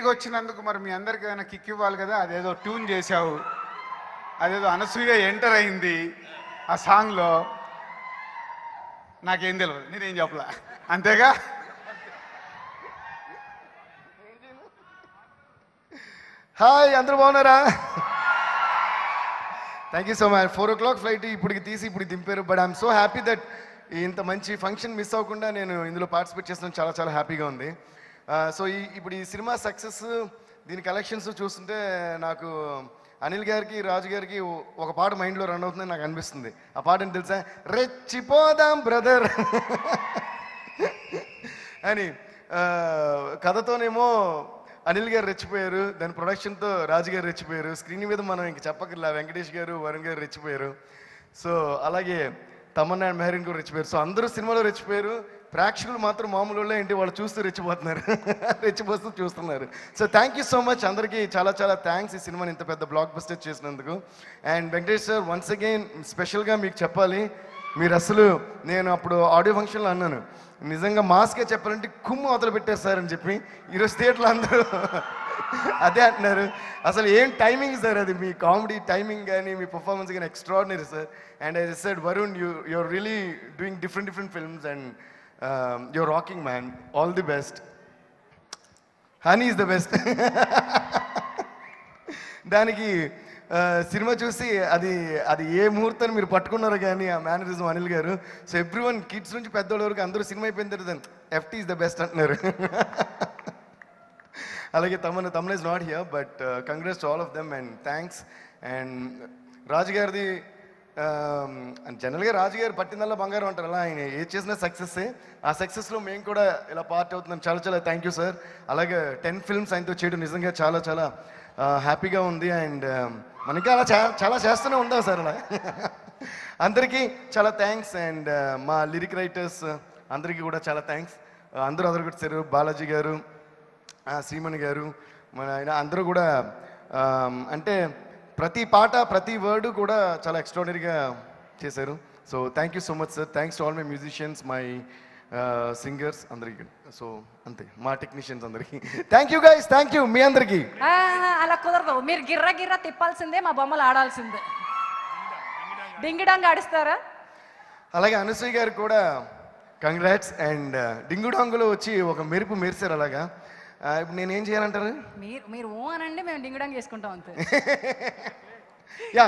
తిరిగి వచ్చినందుకు మరి మీ అందరికి ఏదైనా కిక్ ఇవ్వాలి కదా, అదేదో ట్యూన్ చేశావు, అదేదో అనసూయ ఎంటర్ అయింది ఆ సాంగ్లో. నాకేం తెలియదు, నేనేం చెప్పలా, అంతేగా. హాయ్, అందరూ బాగున్నారా? Thank you so much. 4 o'clock flight ఇప్పటికి తీసి ఇప్పుడు దింపారు. But I'm so happy that ఇంత మంచి ఫంక్షన్ మిస్ అవ్వకుండా నేను ఇందులో పార్టిసిపేట్ చేసిన చాలా చాలా హ్యాపీగా ఉంది. సో ఇప్పుడు ఈ సినిమా సక్సెస్, దీని కలెక్షన్స్ చూస్తుంటే నాకు అనిల్ గారికి, రాజు గారికి ఒక పాట మైండ్లో రన్ అవుతుందని నాకు అనిపిస్తుంది. ఆ పాట అని తెలుసా? రెచ్చిపోదాం బ్రదర్ అని. కథతోనేమో అనిల్ గారు రెచ్చిపోయారు, దాని ప్రొడక్షన్తో రాజు గారు రెచ్చిపోయారు, స్క్రీన్ మీద మనం ఇంక చెప్పక్కర్లా వెంకటేష్ గారు, వరుణ్ గారు రెచ్చిపోయారు. సో అలాగే తమన్నా అండ్ మెహరీన్ కూడా రెచ్చిపోయారు. సో అందరూ సినిమాలో రెచ్చిపోయారు. ప్రేక్షకులు మాత్రం మామూలు వాళ్ళే ఏంటి, వాళ్ళు చూస్తూ రెచ్చిపోతున్నారు, రెచ్చిపోతూ చూస్తున్నారు. So thank you so much అందరికీ, చాలా చాలా థ్యాంక్స్ ఈ సినిమాని ఇంత పెద్ద బ్లాక్ బస్టర్ చేసినందుకు. And Venkatesh sir, once again స్పెషల్గా మీకు చెప్పాలి, మీరు అసలు, నేను అప్పుడు ఆడియో ఫంక్షన్లో అన్నాను, నిజంగా మాస్కే చెప్పాలంటే కుమ్ము అవతల పెట్టారు సార్ అని చెప్పి. ఈరోజు థియేటర్లో అందరూ అదే అంటున్నారు. అసలు ఏం టైమింగ్ సార్ అది, మీ కామెడీ టైమింగ్ కానీ మీ పర్ఫార్మెన్స్ కానీ extraordinary sir. And I said Varun, you're really doing different films and you're rocking man, all the best. Honey is the best. దానికి సినిమా చూసి అది ఏ ముహూర్తాన్ని మీరు పట్టుకున్నారో కానీ ఆ మేనరిజం అనిల్ గారు. సో ఎవ్రీవన్, కిడ్స్ నుంచి పెద్దోళ్ళ వరకు అందరూ సినిమా అయిపోయిన తర్వాత ఎఫ్టీ ఈజ్ ద బెస్ట్ అంటున్నారు. అలాగే Thaman is not here, but congrats to all of them and thanks. And Raju గారిది, జనరల్గా రాజు గారు పట్టిందల్లా బంగారం అంటారు, అలా ఆయన ఏది చేసినా సక్సెస్సే. ఆ సక్సెస్లో మేము కూడా ఇలా పార్ట్ అవుతున్నాం. చాలా చాలా థ్యాంక్ యూ సార్. అలాగే 10 films ఆయనతో చేయడం నిజంగా చాలా చాలా హ్యాపీగా ఉంది. అండ్ మనకి అలా చాలా చేస్తూనే ఉందాం సార్ అలా. అందరికీ చాలా థ్యాంక్స్. అండ్ మా లిరిక్ రైటర్స్ అందరికీ కూడా చాలా థ్యాంక్స్. అందరూ అదరగొట్టారు, బాలాజీ గారు, శ్రీమణి గారు, మన ఆయన అందరూ కూడా. అంటే ప్రతి పాట, ప్రతి వర్డ్ కూడా చాలా ఎక్స్ట్రాడినరీగా చేశారు. So thank you so much sir. Thanks to all my musicians, my singers అందరికీ. సో అంతే, మా టెక్నీషియన్స్ అందరికీ thank you guys, thank you మీ అందరికీ. అలా కుదరదు, మీరు గిర్ర గిర్ర తిప్పాల్సిందే, మా బొమ్మలు ఆడాల్సిందే. డింగిడాంగ్ ఆడిస్తారా? అలాగే అనసూయ గారు కూడా కంగ్రాట్స్. అండ్ డింగుడాంగులో వచ్చి ఒక మెరుపు మెరిసారు. అలాగా ఇప్పుడు నేనేం చేయాలంటారు? మీరు అనండి, మేము డింగిడాంగ్ చేసుకుంటాం అంతే. యా